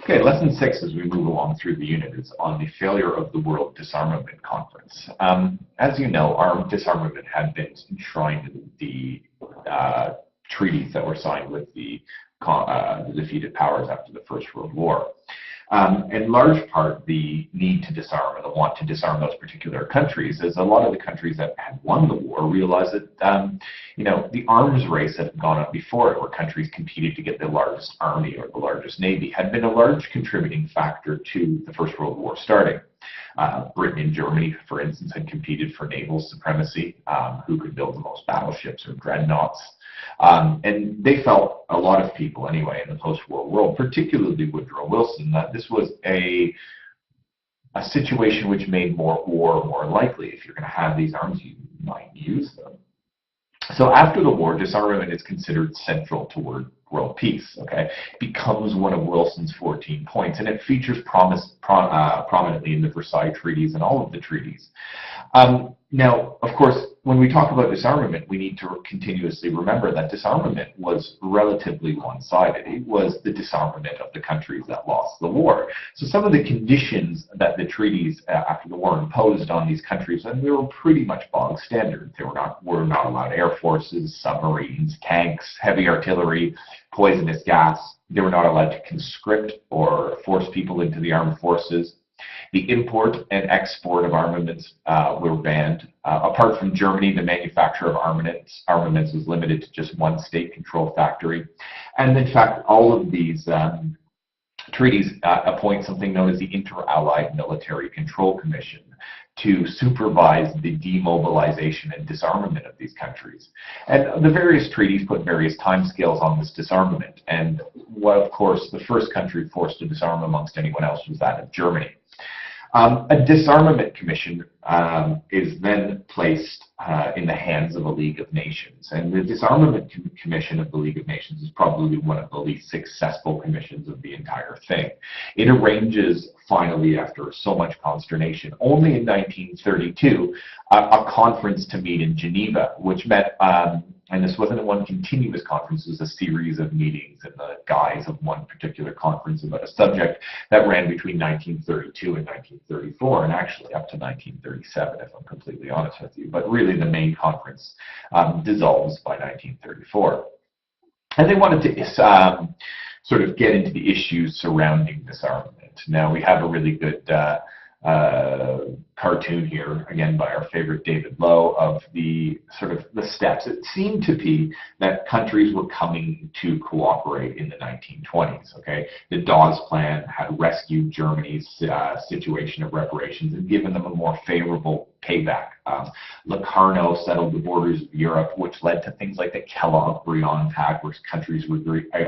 Okay, lesson 6 as we move along through the unit is on the failure of the World Disarmament Conference. As you know, armed disarmament had been enshrined in the treaties that were signed with the defeated powers after the First World War. In large part, the need to disarm and the want to disarm those particular countries is a lot of the countries that had won the war realized that, the arms race that had gone on before it, where countries competed to get the largest army or the largest navy, had been a large contributing factor to the First World War starting. Britain and Germany, for instance, had competed for naval supremacy, who could build the most battleships or dreadnoughts. And they felt, a lot of people anyway, in the post-war world, particularly Woodrow Wilson, that this was a situation which made war more likely. If you're going to have these arms, you might use them. So after the war, disarmament is considered central toward world peace. Okay, it becomes one of Wilson's 14 points, and it features prominently in the Versailles treaties and all of the treaties. Now, of course, when we talk about disarmament, we need to continuously remember that disarmament was relatively one-sided. It was the disarmament of the countries that lost the war. So some of the conditions that the treaties after the war imposed on these countries, and they were pretty much bog standard. They were not allowed air forces, submarines, tanks, heavy artillery, poisonous gas. They were not allowed to conscript or force people into the armed forces. The import and export of armaments were banned. Apart from Germany, the manufacture of armaments was limited to just one state-controlled factory. And in fact, all of these treaties appoint something known as the Inter-Allied Military Control Commission to supervise the demobilization and disarmament of these countries. And the various treaties put various timescales on this disarmament. And of course, the first country forced to disarm amongst anyone else was that of Germany. A disarmament commission is then placed in the hands of a League of Nations. And the Disarmament Commission of the League of Nations is probably one of the least successful commissions of the entire thing. It arranges, finally, after so much consternation, only in 1932, a conference to meet in Geneva, which met, and this wasn't one continuous conference, it was a series of meetings in the guise of one particular conference about a subject that ran between 1932 and 1934, and actually up to 1937, if I'm completely honest with you. But really, the main conference dissolves by 1934. And they wanted to sort of get into the issues surrounding disarmament. Now, we have a really good cartoon here, again by our favorite David Lowe, of the sort of the steps. It seemed to be that countries were coming to cooperate in the 1920s. Okay, the Dawes Plan had rescued Germany's situation of reparations and given them a more favorable payback. Locarno settled the borders of Europe, which led to things like the Kellogg-Briand Pact, where countries would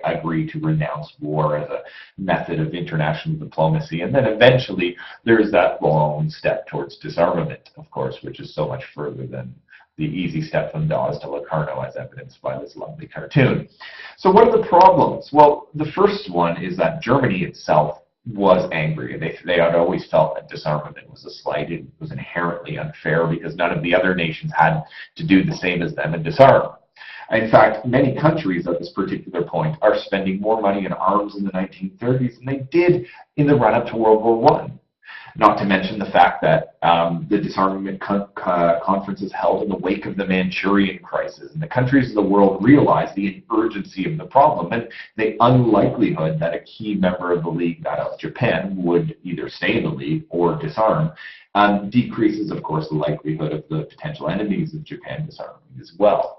agree to renounce war as a method of international diplomacy. And then eventually there's that long step towards disarmament, of course, which is so much further than the easy step from Dawes to Locarno, as evidenced by this lovely cartoon. So what are the problems? Well, the first one is that Germany itself was angry. They had always felt that disarmament was a slight. It was inherently unfair because none of the other nations had to do the same as them and disarm. In fact, many countries at this particular point are spending more money in arms in the 1930s than they did in the run-up to World War I. Not to mention the fact that the disarmament conference is held in the wake of the Manchurian crisis, and the countries of the world realized the urgency of the problem and the unlikelihood that a key member of the League, that of Japan, would either stay in the League or disarm, decreases, of course, the likelihood of the potential enemies of Japan disarming as well.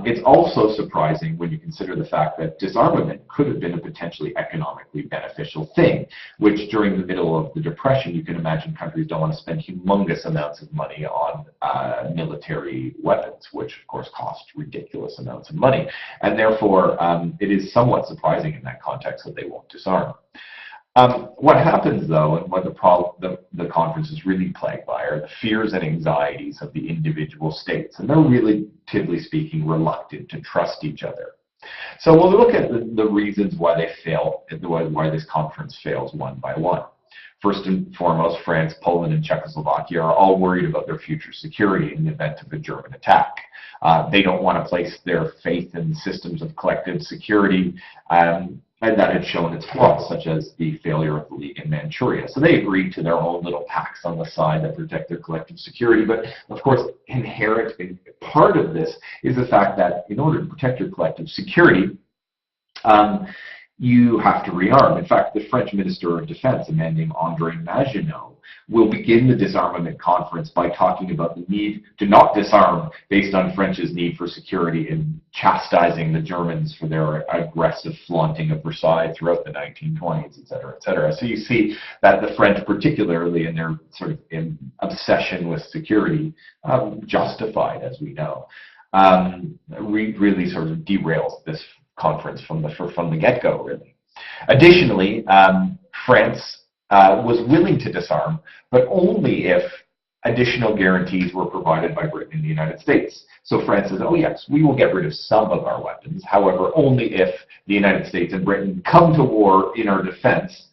It's also surprising when you consider the fact that disarmament could have been a potentially economically beneficial thing, which during the middle of the Depression, you can imagine countries don't want to spend humongous amounts of money on military weapons, which of course cost ridiculous amounts of money. And therefore, it is somewhat surprising in that context that they won't disarm. What happens, though, and what the conference is really plagued by are the fears and anxieties of the individual states, and they're relatively speaking reluctant to trust each other. So we'll look at the reasons why they fail, why this conference fails one by one. First and foremost, France, Poland, and Czechoslovakia are all worried about their future security in the event of a German attack. They don't want to place their faith in systems of collective security and that had shown its flaws, such as the failure of the League in Manchuria. So they agreed to their own little pacts on the side that protect their collective security. But of course, inherent in part of this is the fact that in order to protect your collective security, you have to rearm. In fact, the French Minister of Defense, a man named André Maginot, will begin the disarmament conference by talking about the need to not disarm based on France's need for security and chastising the Germans for their aggressive flaunting of Versailles throughout the 1920s, et cetera, et cetera. So you see that the French, particularly in their sort of obsession with security, justified, as we know, really sort of derails this conference from the get-go, really. Additionally, France was willing to disarm, but only if additional guarantees were provided by Britain and the United States. So France says, oh yes, we will get rid of some of our weapons, however, only if the United States and Britain come to war in our defense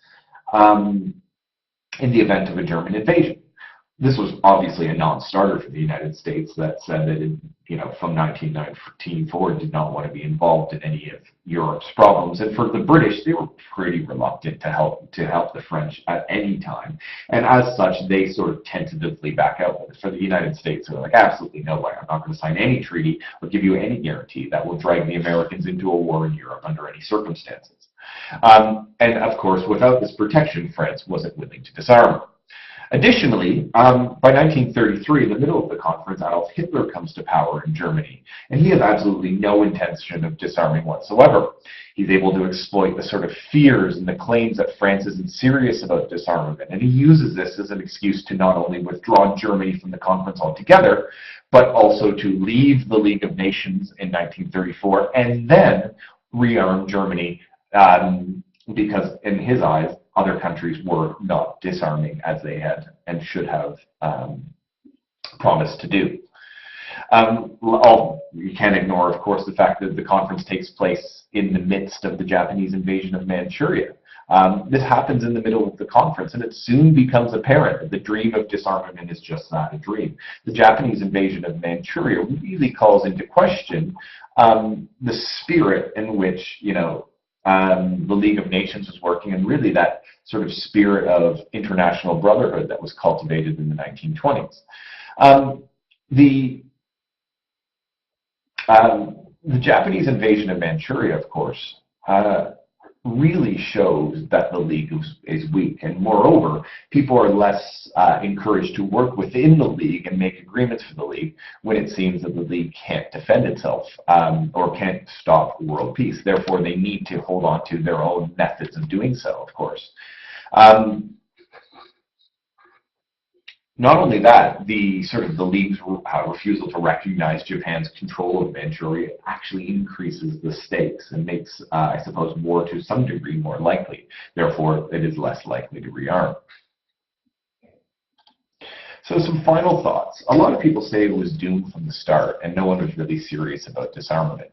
in the event of a German invasion. This was obviously a non-starter for the United States that said that it, from 1919 forward did not want to be involved in any of Europe's problems. And for the British, they were pretty reluctant to help the French at any time. And as such, they sort of tentatively back out. But for the United States, they're like, absolutely no way. I'm not going to sign any treaty or give you any guarantee that will drag the Americans into a war in Europe under any circumstances. And of course, without this protection, France wasn't willing to disarm. Additionally, by 1933, in the middle of the conference, Adolf Hitler comes to power in Germany, and he has absolutely no intention of disarming whatsoever. He's able to exploit the sort of fears and the claims that France isn't serious about disarmament, and he uses this as an excuse to not only withdraw Germany from the conference altogether, but also to leave the League of Nations in 1934 and then rearm Germany because, in his eyes, other countries were not disarming as they had and should have promised to do. You can't ignore, of course, the fact that the conference takes place in the midst of the Japanese invasion of Manchuria. This happens in the middle of the conference, and it soon becomes apparent that the dream of disarmament is just that, a dream. The Japanese invasion of Manchuria really calls into question the spirit in which, the League of Nations was working, and really that sort of spirit of international brotherhood that was cultivated in the 1920s. The Japanese invasion of Manchuria, of course, really shows that the League is weak, and moreover, people are less encouraged to work within the League and make agreements for the League when it seems that the League can't defend itself or can't stop world peace. Therefore, they need to hold on to their own methods of doing so, of course. Not only that, the League's refusal to recognize Japan's control of Manchuria actually increases the stakes and makes, I suppose, war to some degree more likely. Therefore, it is less likely to rearm. So some final thoughts. A lot of people say it was doomed from the start and no one was really serious about disarmament.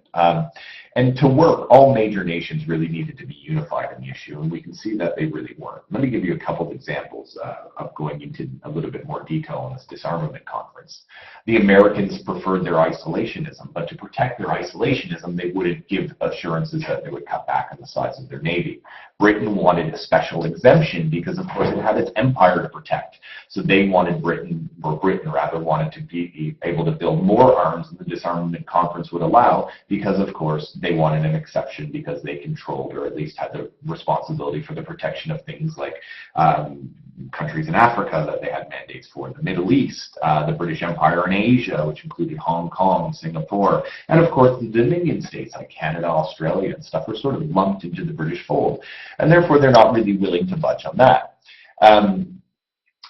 And to work, all major nations really needed to be unified on the issue, and we can see that they really weren't. Let me give you a couple of examples of going into a little bit more detail on this disarmament conference. The Americans preferred their isolationism, but to protect their isolationism, they wouldn't give assurances that they would cut back on the size of their navy. Britain wanted a special exemption because, of course, it had its empire to protect. So they wanted Britain wanted to be able to build more arms than the disarmament conference would allow because, of course, they wanted an exception because they controlled or at least had the responsibility for the protection of things like countries in Africa that they had mandates for, the Middle East, the British Empire in Asia, which included Hong Kong, Singapore, and of course the Dominion states like Canada, Australia, and stuff were sort of lumped into the British fold, and therefore they're not really willing to budge on that.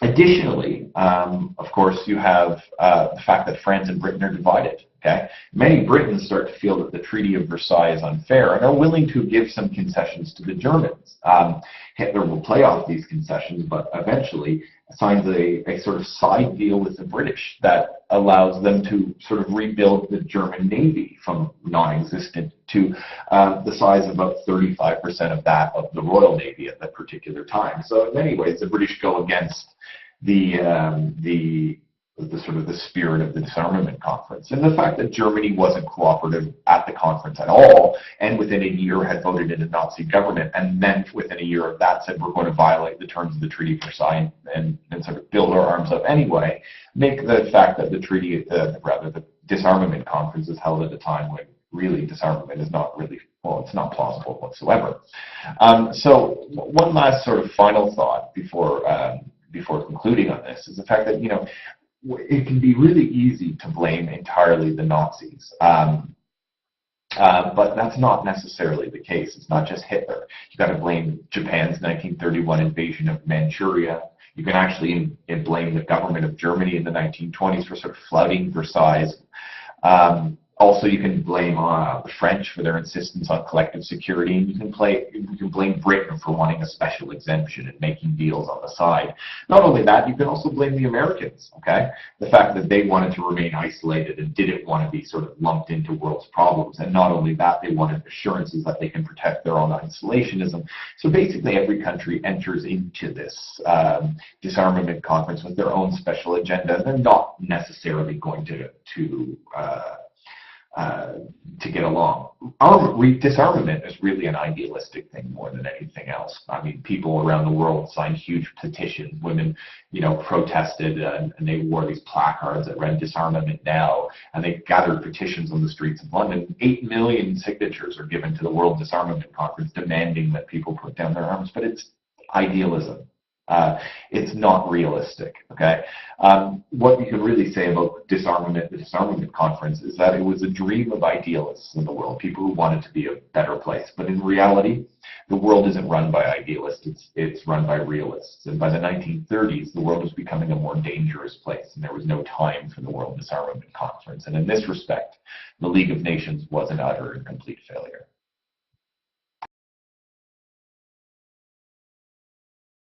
Additionally, of course, you have the fact that France and Britain are divided. Okay? Many Britons start to feel that the Treaty of Versailles is unfair and are willing to give some concessions to the Germans. Hitler will play off these concessions, but eventually signs a sort of side deal with the British that allows them to sort of rebuild the German Navy from non-existent to the size of about 35% of that of the Royal Navy at that particular time. So in many ways, the British go against the the sort of the spirit of the disarmament conference. And the fact that Germany wasn't cooperative at the conference at all, and within a year had voted in a Nazi government, and then within a year of that said we're going to violate the terms of the Treaty of Versailles and sort of build our arms up anyway, make the fact that the treaty, rather the disarmament conference is held at a time when really disarmament is not really, well, it's not plausible whatsoever. So one last sort of final thought before concluding on this is the fact that, you know, it can be really easy to blame entirely the Nazis. But that's not necessarily the case. It's not just Hitler. You've got to blame Japan's 1931 invasion of Manchuria. You can actually blame the government of Germany in the 1920s for sort of flouting Versailles. Also, you can blame the French for their insistence on collective security, and you can blame Britain for wanting a special exemption and making deals on the side. Not only that, you can also blame the Americans, okay? The fact that they wanted to remain isolated and didn't want to be sort of lumped into world's problems. And not only that, they wanted assurances that they can protect their own isolationism. So basically, every country enters into this disarmament conference with their own special agenda. They're not necessarily going to get along. Disarmament is really an idealistic thing more than anything else. I mean, people around the world signed huge petitions. Women, you know, protested and they wore these placards that read "Disarmament Now," and they gathered petitions on the streets of London. 8 million signatures are given to the World Disarmament Conference demanding that people put down their arms, but it's idealism. It's not realistic, okay? What you can really say about the disarmament conference is that it was a dream of idealists in the world, people who wanted to be a better place. But in reality, the world isn't run by idealists, it's run by realists. And by the 1930s, the world was becoming a more dangerous place, and there was no time for the World Disarmament Conference. And in this respect, the League of Nations was an utter and complete failure.